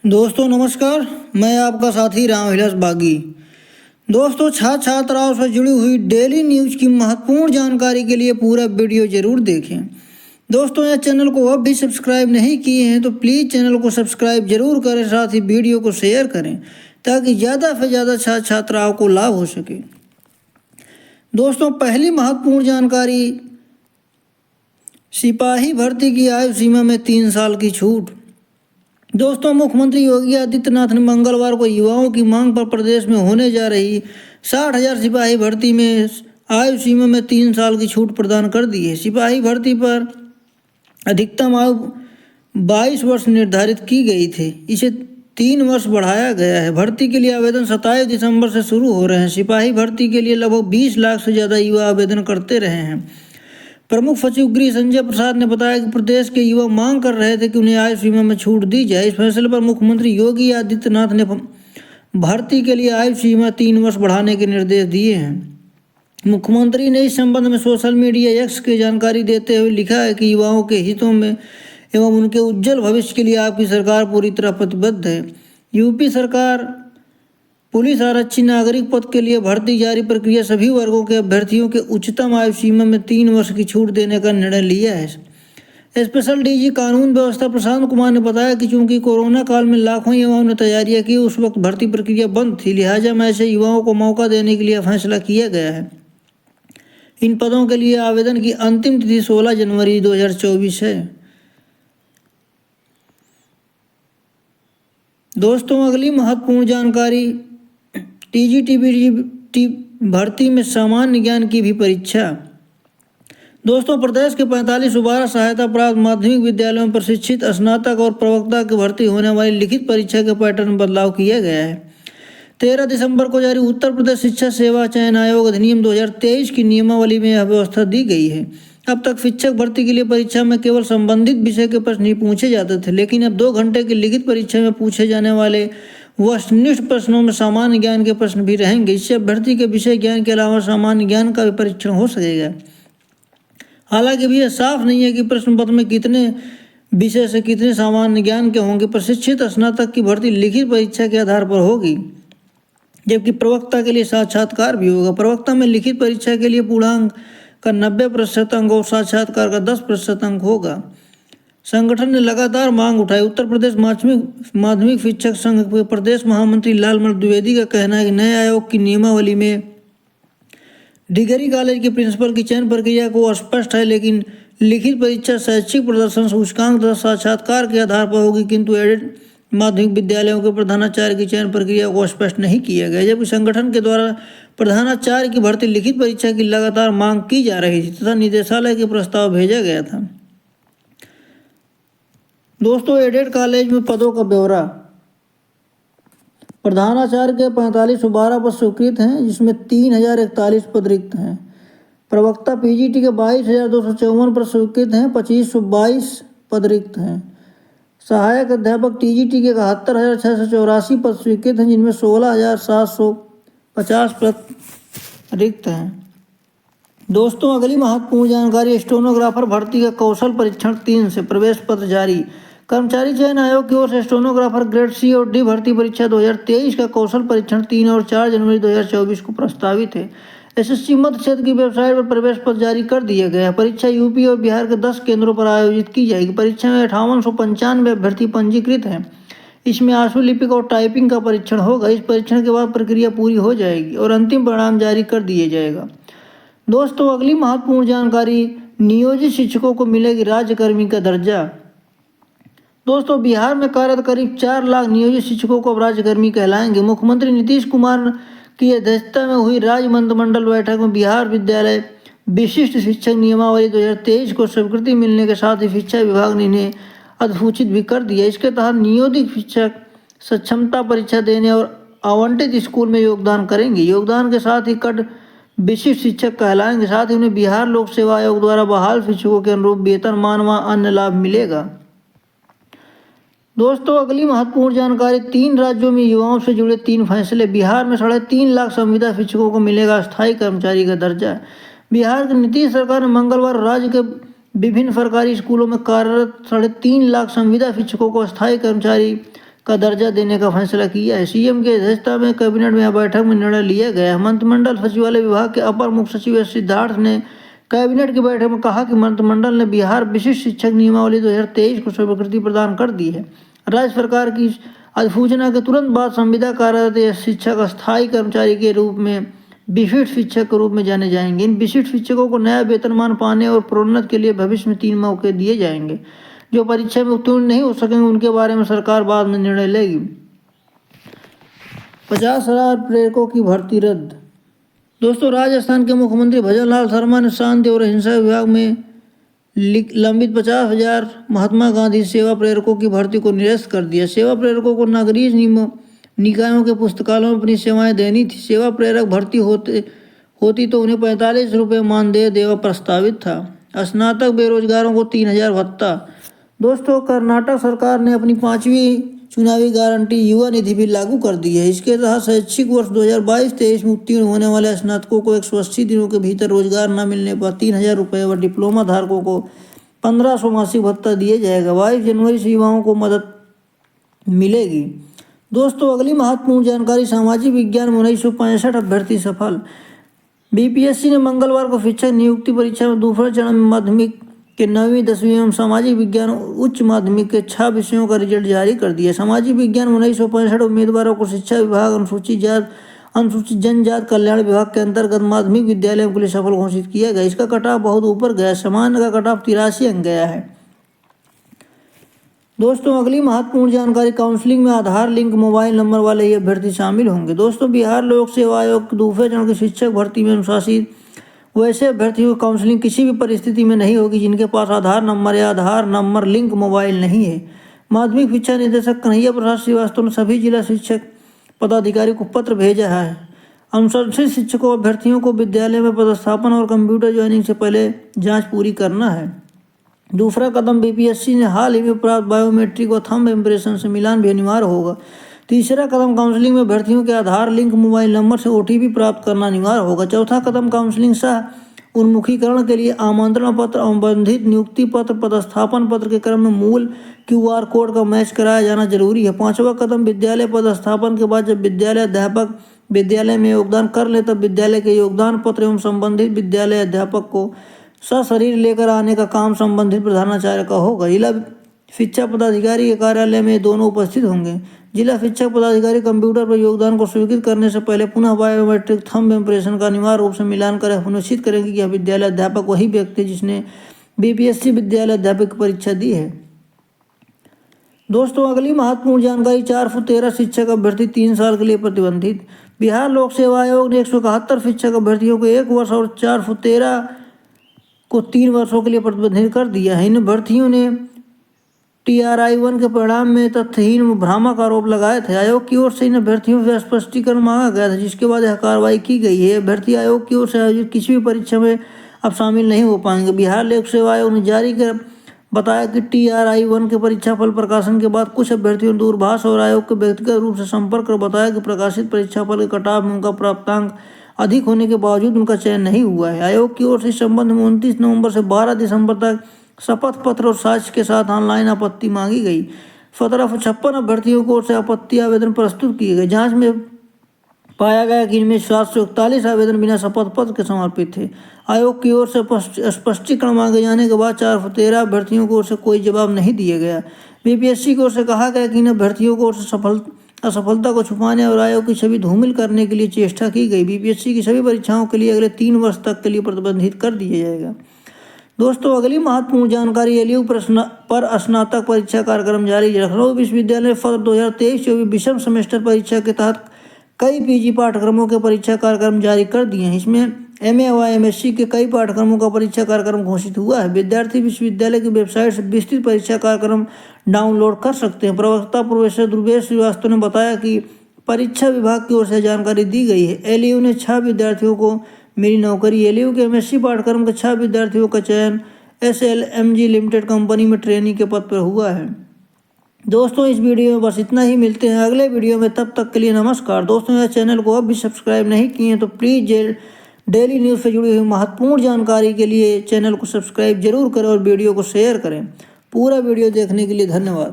दोस्तों नमस्कार, मैं आपका साथी रामविलास बागी। दोस्तों छात्र छात्राओं से जुड़ी हुई डेली न्यूज की महत्वपूर्ण जानकारी के लिए पूरा वीडियो जरूर देखें। दोस्तों यह चैनल को अब भी सब्सक्राइब नहीं किए हैं तो प्लीज़ चैनल को सब्सक्राइब जरूर करें, साथ ही वीडियो को शेयर करें ताकि ज़्यादा से ज़्यादा छात्र छात्राओं को लाभ हो सके। दोस्तों पहली महत्वपूर्ण जानकारी, सिपाही भर्ती की आयु सीमा में 3 साल की छूट। दोस्तों मुख्यमंत्री योगी आदित्यनाथ ने मंगलवार को युवाओं की मांग पर प्रदेश में होने जा रही 60,000 सिपाही भर्ती में आयु सीमा में 3 साल की छूट प्रदान कर दी है। सिपाही भर्ती पर अधिकतम आयु 22 वर्ष निर्धारित की गई थी, इसे 3 वर्ष बढ़ाया गया है। भर्ती के लिए आवेदन 27 दिसंबर से शुरू हो रहे हैं। सिपाही भर्ती के लिए लगभग 20 लाख से ज़्यादा युवा आवेदन करते रहे हैं। प्रमुख सचिव गृह संजय प्रसाद ने बताया कि प्रदेश के युवा मांग कर रहे थे कि उन्हें आयु सीमा में छूट दी जाए। इस फैसले पर मुख्यमंत्री योगी आदित्यनाथ ने भर्ती के लिए आयु सीमा 3 वर्ष बढ़ाने के निर्देश दिए हैं। मुख्यमंत्री ने इस संबंध में सोशल मीडिया एक्स की जानकारी देते हुए लिखा है कि युवाओं के हितों में एवं उनके उज्जवल भविष्य के लिए आपकी सरकार पूरी तरह प्रतिबद्ध है। यूपी सरकार पुलिस आरक्षी नागरिक पद के लिए भर्ती जारी प्रक्रिया सभी वर्गों के अभ्यर्थियों के उच्चतम आयु सीमा में 3 वर्ष की छूट देने का निर्णय लिया है। स्पेशल डीजी कानून व्यवस्था प्रशांत कुमार ने बताया कि चूंकि कोरोना काल में लाखों युवाओं ने तैयारियां की, उस वक्त भर्ती प्रक्रिया बंद थी, लिहाजा में ऐसे युवाओं को मौका देने के लिए फैसला किया गया है। इन पदों के लिए आवेदन की अंतिम तिथि 16 जनवरी 2024 है। दोस्तों अगली महत्वपूर्ण जानकारी, टीजीटी भर्ती में सामान्य ज्ञान की भी परीक्षा। दोस्तों प्रदेश के 45 उबारा सहायता प्राप्त माध्यमिक विद्यालयों में प्रशिक्षित स्नातक और प्रवक्ता की भर्ती होने वाली लिखित परीक्षा के पैटर्न में बदलाव किया गया है। 13 दिसंबर को जारी उत्तर प्रदेश शिक्षा सेवा चयन आयोग अधिनियम 2023 की नियमावली में यह व्यवस्था दी गई है। अब तक शिक्षक भर्ती के लिए परीक्षा में केवल संबंधित विषय के प्रश्न ही पूछे जाते थे, लेकिन अब 2 घंटे की लिखित परीक्षा में पूछे जाने वाले वस्तुनिष्ठ प्रश्नों में सामान्य ज्ञान के प्रश्न भी रहेंगे। इससे अभ्यर्थी के विषय ज्ञान के अलावा सामान्य ज्ञान का भी परीक्षण हो सकेगा। हालांकि भी यह साफ नहीं है कि प्रश्न पत्र में कितने विषय से कितने सामान्य ज्ञान के होंगे। प्रशिक्षित स्नातक की भर्ती लिखित परीक्षा के आधार पर होगी, जबकि प्रवक्ता के लिए साक्षात्कार भी होगा। प्रवक्ता में लिखित परीक्षा के लिए पूर्णांक का 90% अंक और साक्षात्कार का 10% अंक होगा। संगठन ने लगातार मांग उठाई। उत्तर प्रदेश माध्यमिक शिक्षक संघ के प्रदेश महामंत्री लालमल द्विवेदी का कहना है कि नए आयोग की नियमावली में डिग्री कॉलेज के प्रिंसिपल की चयन प्रक्रिया को स्पष्ट है, लेकिन लिखित परीक्षा शैक्षिक प्रदर्शन सूचकांक तथा साक्षात्कार के आधार पर होगी, किंतु एडेड माध्यमिक विद्यालयों के प्रधानाचार्य की चयन प्रक्रिया को स्पष्ट नहीं किया गया। जबकि संगठन के द्वारा प्रधानाचार्य की भर्ती लिखित परीक्षा की लगातार मांग की जा रही थी तथा निदेशालय के प्रस्ताव भेजा गया था। दोस्तों एडेड कॉलेज में पदों का ब्यौरा, प्रधानाचार्य के 45 उबारा पद स्वीकृत हैं, जिसमें 3041 पद रिक्त हैं। प्रवक्ता पीजीटी के 22,254 पद स्वीकृत हैं, 2522 पद रिक्त हैं। सहायक अध्यापक टीजीटी के 71,684 पद स्वीकृत हैं, जिनमें 16,750 पद रिक्त हैं। दोस्तों अगली महत्वपूर्ण जानकारी, स्टेनोग्राफर भर्ती का कौशल परीक्षण 3 से प्रवेश पत्र जारी। कर्मचारी चयन आयोग की ओर से स्टेनोग्राफर ग्रेड सी और डी भर्ती परीक्षा 2023 का कौशल परीक्षण 3 और 4 जनवरी 2024 को प्रस्तावित है। एसएससी मध्य क्षेत्र की वेबसाइट पर प्रवेश पत्र जारी कर दिया गया है। परीक्षा यूपी और बिहार के 10 केंद्रों पर आयोजित की जाएगी। परीक्षा में 5895 अभ्यर्थी पंजीकृत हैं। इसमें आशुलिपिक और टाइपिंग का परीक्षण होगा। इस परीक्षण के बाद प्रक्रिया पूरी हो जाएगी और अंतिम परिणाम जारी कर दिया जाएगा। दोस्तों अगली महत्वपूर्ण जानकारी, नियोजित शिक्षकों को मिलेगी राज्यकर्मी का दर्जा। दोस्तों बिहार में कार्यरत करीब 4 लाख नियोजित शिक्षकों को अब राज्यकर्मी कहलाएंगे। मुख्यमंत्री नीतीश कुमार की अध्यक्षता में हुई राज्य मंत्रिमंडल बैठक में बिहार विद्यालय विशिष्ट शिक्षक नियमावली 2023 को स्वीकृति मिलने के साथ ही शिक्षा विभाग ने इन्हें अधिसूचित भी कर दिया। इसके तहत नियोजित शिक्षक सक्षमता परीक्षा देने और आवंटित स्कूल में योगदान करेंगे। योगदान के साथ ही कट विशिष्ट शिक्षक कहलाएंगे। साथ ही उन्हें बिहार लोक सेवा आयोग द्वारा बहाल शिक्षकों के अनुरूप वेतनमान व अन्य लाभ मिलेगा। दोस्तों अगली महत्वपूर्ण जानकारी, 3 राज्यों में युवाओं से जुड़े 3 फैसले। बिहार में 3.5 लाख संविदा शिक्षकों को मिलेगा स्थायी कर्मचारी का दर्जा। बिहार की नीतीश सरकार ने मंगलवार राज्य के विभिन्न सरकारी स्कूलों में कार्यरत 3.5 लाख संविदा शिक्षकों को स्थायी कर्मचारी का दर्जा देने का फैसला किया है। सीएम की अध्यक्षता में कैबिनेट में बैठक में निर्णय लिया गया। मंत्रिमंडल सचिवालय विभाग के अपर मुख्य सचिव सिद्धार्थ ने कैबिनेट की बैठक में कहा कि मंत्रिमंडल ने बिहार विशिष्ट शिक्षक नियमावली 2023 को स्वीकृति प्रदान कर दी है। राज्य सरकार की अधिसूचना के तुरंत बाद संविदा कार्यरत शिक्षक अस्थायी कर्मचारी के रूप में विशिष्ट शिक्षक के रूप में जाने जाएंगे। इन विशिष्ट शिक्षकों को नया वेतनमान पाने और प्रोन्नति के लिए भविष्य में 3 मौके दिए जाएंगे। जो परीक्षा में उत्तीर्ण नहीं हो सकेंगे उनके बारे में सरकार बाद में निर्णय लेगी। 50,000 प्रेरकों की भर्ती रद्द। दोस्तों, राजस्थान के मुख्यमंत्री भजनलाल शर्मा ने शांति और अहिंसा विभाग में लंबित 50,000 महात्मा गांधी सेवा प्रेरकों की भर्ती को निरस्त कर दिया। सेवा प्रेरकों को नगरीय निकायों के पुस्तकालयों में अपनी सेवाएं देनी थी। सेवा प्रेरक भर्ती होती तो उन्हें 45 रुपये मानदेय देना प्रस्तावित था। स्नातक बेरोजगारों को 3,000 भत्ता। दोस्तों, कर्नाटक सरकार ने अपनी 5वीं चुनावी गारंटी युवा निधि भी लागू कर दी है। इसके तहत शैक्षिक वर्ष 2022-23 में उत्तीर्ण होने वाले स्नातकों को 180 दिनों के भीतर रोजगार न मिलने पर 3,000 रुपये व डिप्लोमा धारकों को 1,500 मासिक भत्ता दिया जाएगा। 22 जनवरी से युवाओं को मदद मिलेगी। दोस्तों, अगली महत्वपूर्ण जानकारी, सामाजिक विज्ञान में 1965 अभ्यर्थी सफल। बीपीएससी ने मंगलवार को शिक्षक नियुक्ति परीक्षा में दूसरे चरण में माध्यमिक के 9वीं 10वीं एवं सामाजिक विज्ञान उच्च माध्यमिक के 6 विषयों का रिजल्ट जारी कर दिया। सामाजिक विज्ञान में 1965 उम्मीदवारों को शिक्षा विभाग अनुसूचित जनजाति कल्याण विभाग के अंतर्गत माध्यमिक विद्यालयों के लिए सफल घोषित किया गया। इसका कट ऑफ बहुत ऊपर गया। सामान्य का कट ऑफ 83 अंक गया है। दोस्तों, अगली महत्वपूर्ण जानकारी, काउंसलिंग में आधार लिंक मोबाइल नंबर वाले ये अभ्यर्थी शामिल होंगे। दोस्तों, बिहार लोक सेवा आयोग के दूसरे चरण की शिक्षक भर्ती में अनुशासित वैसे अभ्यर्थियों की काउंसलिंग किसी भी परिस्थिति में नहीं होगी जिनके पास आधार नंबर या आधार नंबर लिंक मोबाइल नहीं है। माध्यमिक शिक्षा निदेशक कन्हैया प्रसाद श्रीवास्तव ने सभी जिला शिक्षक पदाधिकारी को पत्र भेजा है। अनुशंसित शिक्षकों अभ्यर्थियों को विद्यालय में पदस्थापन और कंप्यूटर ज्वाइनिंग से पहले जाँच पूरी करना है। दूसरा कदम, बीपीएससी ने हाल ही में प्राप्त बायोमेट्रिक और थंब इम्प्रेशन से मिलान भी अनिवार्य होगा। तीसरा कदम, काउंसलिंग में अभ्यर्थियों के आधार लिंक मोबाइल नंबर से ओटीपी प्राप्त करना अनिवार्य होगा। चौथा कदम, काउंसलिंग सह उन्मुखीकरण के लिए आमंत्रण पत्र, अनुबंधित नियुक्ति पत्र, पदस्थापन पत्र के क्रम में मूल QR कोड का मैच कराया जाना जरूरी है। पांचवा कदम, विद्यालय पदस्थापन के बाद जब विद्यालय अध्यापक विद्यालय में योगदान कर ले तब विद्यालय के योगदान पत्र एवं संबंधित विद्यालय अध्यापक को सशरीर लेकर आने का काम संबंधित प्रधानाचार्य का होगा। जिला शिक्षा पदाधिकारी के कार्यालय में दोनों उपस्थित होंगे। जिला शिक्षक पदाधिकारी कंप्यूटर पर योगदान को स्वीकृत करने से पहले पुनः बायोमेट्रिक थंब इम्प्रेशन का अनिवार्य रूप से मिलान कर सुनिश्चित करेंगे कि यह विद्यालय अध्यापक वही व्यक्ति है जिसने बीपीएससी विद्यालय अध्यापक की परीक्षा दी है। दोस्तों, अगली महत्वपूर्ण जानकारी, 4 फुट 13 शिक्षक अभ्यर्थी 3 साल के लिए प्रतिबंधित। बिहार लोक सेवा आयोग ने 171 शिक्षक अभ्यर्थियों को 1 वर्ष और 4 फुट 13 को 3 वर्षों के लिए प्रतिबंधित कर दिया है। इन अभ्यर्थियों ने TRI-1 के परिणाम में तथ्यहीन भ्रामक आरोप लगाए थे। आयोग की ओर से इन अभ्यर्थियों से स्पष्टीकरण मांगा गया था, जिसके बाद यह कार्रवाई की गई है। अभ्यर्थी आयोग की ओर से आयोजित किसी भी परीक्षा में अब शामिल नहीं हो पाएंगे। बिहार लोक सेवा आयोग ने जारी कर बताया कि TRI-1 के परीक्षाफल प्रकाशन के बाद कुछ अभ्यर्थियों ने दूरभाष और आयोग के व्यक्तिगत रूप से संपर्क कर बताया कि प्रकाशित परीक्षाफल के कटाव में उनका प्राप्तांक अधिक होने के बावजूद उनका चयन नहीं हुआ है। आयोग की ओर से इस संबंध में 29 नवंबर से 12 दिसंबर तक शपथ पत्र और साक्ष्य के साथ ऑनलाइन आपत्ति मांगी गई। 1756 अभ्यर्थियों की ओर से आपत्ति आवेदन प्रस्तुत किए गए। जांच में पाया गया कि इनमें 741 आवेदन बिना शपथ पत्र के समर्पित थे। आयोग की ओर से स्पष्टीकरण मांगे जाने के बाद 413 अभ्यर्थियों की ओर से कोई जवाब नहीं दिया गया। बीपीएससी की ओर से कहा गया कि इन अभ्यर्थियों की ओर से असफलता को छुपाने और आयोग की छवि धूमिल करने के लिए चेष्टा की गई। बीपीएससी की सभी परीक्षाओं के लिए अगले 3 वर्ष तक के लिए प्रतिबंधित कर दिया जाएगा। दोस्तों, अगली महत्वपूर्ण जानकारी, एलयू पर स्नातक परीक्षा कार्यक्रम जारी। लखनऊ विश्वविद्यालय ने सत्र 2023-24 विषम सेमेस्टर परीक्षा के तहत कई पीजी पाठ्यक्रमों के परीक्षा कार्यक्रम जारी कर दिए हैं। इसमें MA व MSc के कई पाठ्यक्रमों का परीक्षा कार्यक्रम घोषित हुआ है। विद्यार्थी विश्वविद्यालय की वेबसाइट से विस्तृत परीक्षा कार्यक्रम डाउनलोड कर सकते हैं। प्रवक्ता प्रोफेसर ध्रुवेश श्रीवास्तव ने बताया कि परीक्षा विभाग की ओर से जानकारी दी गई है। एलयू ने 6 विद्यार्थियों को मिली नौकरी। एलयू के MSc पाठ्यक्रम के 6 विद्यार्थियों का चयन SLMG लिमिटेड कंपनी में ट्रेनी के पद पर हुआ है। दोस्तों, इस वीडियो में बस इतना ही। मिलते हैं अगले वीडियो में, तब तक के लिए नमस्कार। दोस्तों, यह चैनल को अब भी सब्सक्राइब नहीं किए हैं तो प्लीज़ डेली न्यूज़ से जुड़ी हुई महत्वपूर्ण जानकारी के लिए चैनल को सब्सक्राइब जरूर करें और वीडियो को शेयर करें। पूरा वीडियो देखने के लिए धन्यवाद।